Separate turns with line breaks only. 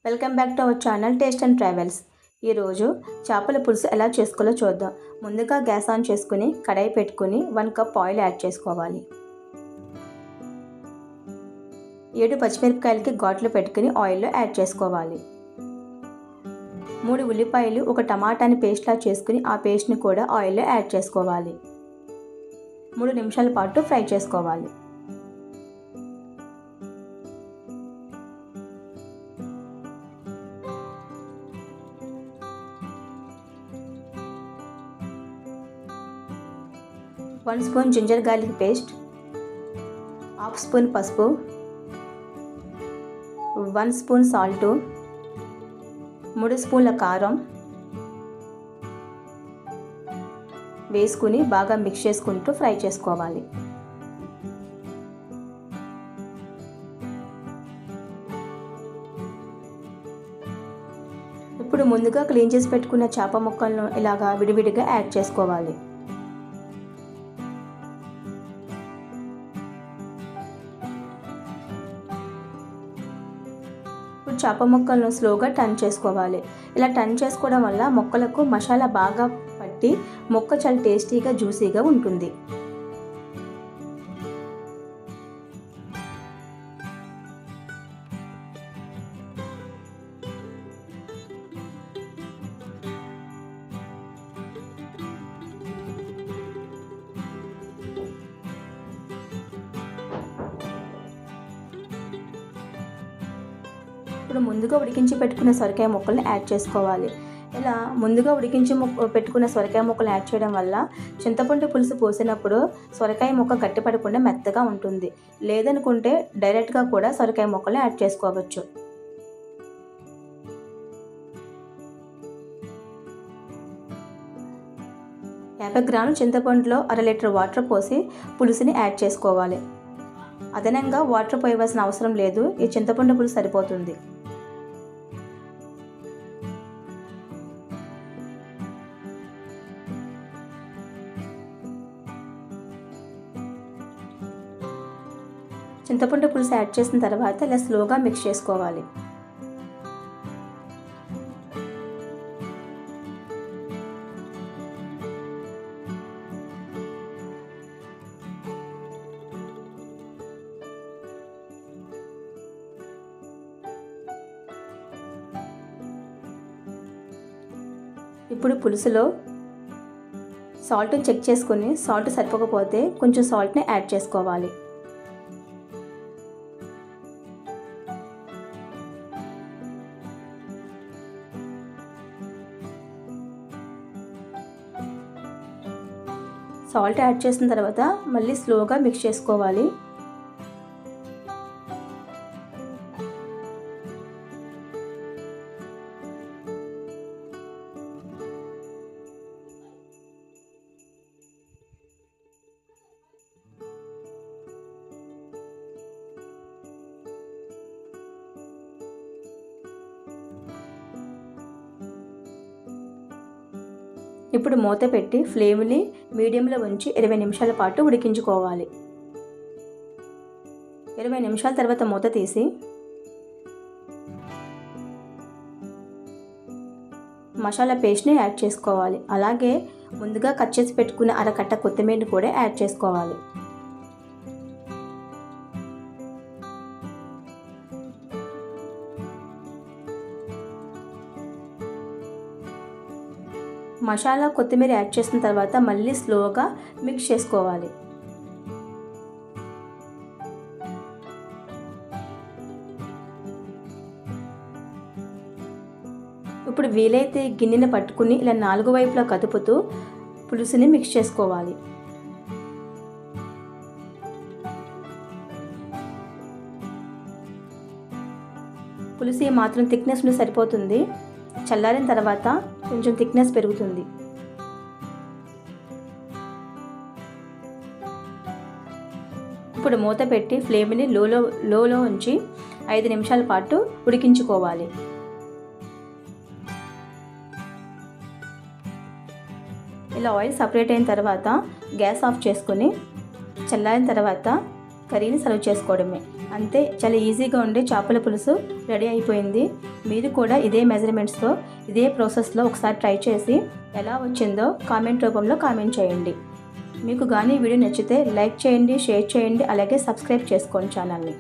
Welcome back to our channel taste and travels. ఈరోజు చేపల పులుసు ఎలా చేసుకోవాలో చూద్దాం. ముందుగా గ్యాస్ ఆన్ చేసుకుని కడాయి పెట్టుకుని 1 కప్ ఆయిల్ యాడ్ చేసుకోవాలి. 7 పచ్చిమిరపకాయలకి ఘాట్లు పెట్టుకుని ఆయిల్లో యాడ్ చేసుకోవాలి. 3 ఉల్లిపాయలు, 1 టమాటాని పేస్ట్లా చేసుకుని ఆ పేస్ట్ని కూడా ఆయిల్లో యాడ్ చేసుకోవాలి. 3 నిమిషాల పాటు ఫ్రై చేసుకోవాలి. One spoon ginger garlic paste, half spoon పసుపు, 1 స్పూన్ సాల్టు, 3 స్పూన్ల కారం వేసుకుని బాగా మిక్స్ చేసుకుంటూ ఫ్రై చేసుకోవాలి. ఇప్పుడు ముందుగా క్లీన్ చేసి పెట్టుకున్న చేప ముక్కలను ఇలాగా విడివిడిగా యాడ్ చేసుకోవాలి. ఇప్పుడు చేప ముక్కలను స్లోగా టర్న్ చేసుకోవాలి. ఇలా టర్న్ చేసుకోవడం వల్ల ముక్కలకు మసాలా బాగా పట్టి ముక్క చాలా టేస్టీగా జ్యూసీగా ఉంటుంది. ఇప్పుడు ముందుగా ఉడికించి పెట్టుకున్న సొరకాయ ముక్కల్ని యాడ్ చేసుకోవాలి. ఇలా ముందుగా ఉడికించి పెట్టుకున్న సొరకాయ ముక్కలు యాడ్ చేయడం వల్ల చింతపండు పులుసు పోసినప్పుడు సొరకాయ ముక్క గట్టిపడకుండా మెత్తగా ఉంటుంది. లేదనుకుంటే డైరెక్ట్గా కూడా సొరకాయ ముక్కలు యాడ్ చేసుకోవచ్చు. యాభై గ్రాముల చింతపండులో 1/2 లీటర్ వాటర్ పోసి పులుసుని యాడ్ చేసుకోవాలి. అదనంగా వాటర్ పోయవలసిన అవసరం లేదు. ఈ చింతపండు పులుసు సరిపోతుంది. చింతపండు పులుసు యాడ్ చేసిన తర్వాత ఇలా స్లోగా మిక్స్ చేసుకోవాలి. ఇప్పుడు పులుసులో సాల్ట్ని చెక్ చేసుకుని సాల్ట్ సరిపోకపోతే కొంచెం సాల్ట్ని యాడ్ చేసుకోవాలి. సాల్ట్ యాడ్ చేసిన తర్వాత మళ్ళీ స్లోగా మిక్స్ చేసుకోవాలి. ఇప్పుడు మూత పెట్టి ఫ్లేమ్ని మీడియంలో ఉంచి 20 నిమిషాల పాటు ఉడికించుకోవాలి. 20 నిమిషాల తర్వాత మూత తీసి మసాలా పేస్ట్ని యాడ్ చేసుకోవాలి. అలాగే ముందుగా కట్ చేసి పెట్టుకున్న అరకట్ట కొత్తిమీరని కూడా యాడ్ చేసుకోవాలి. మసాలా కొత్తిమీర యాడ్ చేసిన తర్వాత మళ్ళీ స్లోగా మిక్స్ చేసుకోవాలి. ఇప్పుడు వీలైతే గిన్నెని పట్టుకుని ఇలా 4 వైపులా కదుపుతూ పులుసుని మిక్స్ చేసుకోవాలి. పులుసు మాత్రం థిక్నెస్ ఉంటే సరిపోతుంది. చల్లారిన తర్వాత కొంచెం థిక్నెస్ పెరుగుతుంది. ఇప్పుడు మూత పెట్టి ఫ్లేమ్ని లోలో ఉంచి 5 నిమిషాల పాటు ఉడికించుకోవాలి. ఇలా ఆయిల్ సపరేట్ అయిన తర్వాత గ్యాస్ ఆఫ్ చేసుకొని చల్లారిన తర్వాత కర్రీని సర్వ్ చేసుకోవడమే. అంతే, చాలా ఈజీగా ఉండే చేపల పులుసు రెడీ అయిపోయింది. మీరు కూడా ఇదే మెజర్మెంట్స్తో ఇదే ప్రాసెస్లో ఒకసారి ట్రై చేసి ఎలా వచ్చిందో కామెంట్ రూపంలో కామెంట్ చేయండి. మీకు కానీ వీడియో నచ్చితే లైక్ చేయండి, షేర్ చేయండి, అలాగే సబ్స్క్రైబ్ చేసుకోండి ఛానల్ని.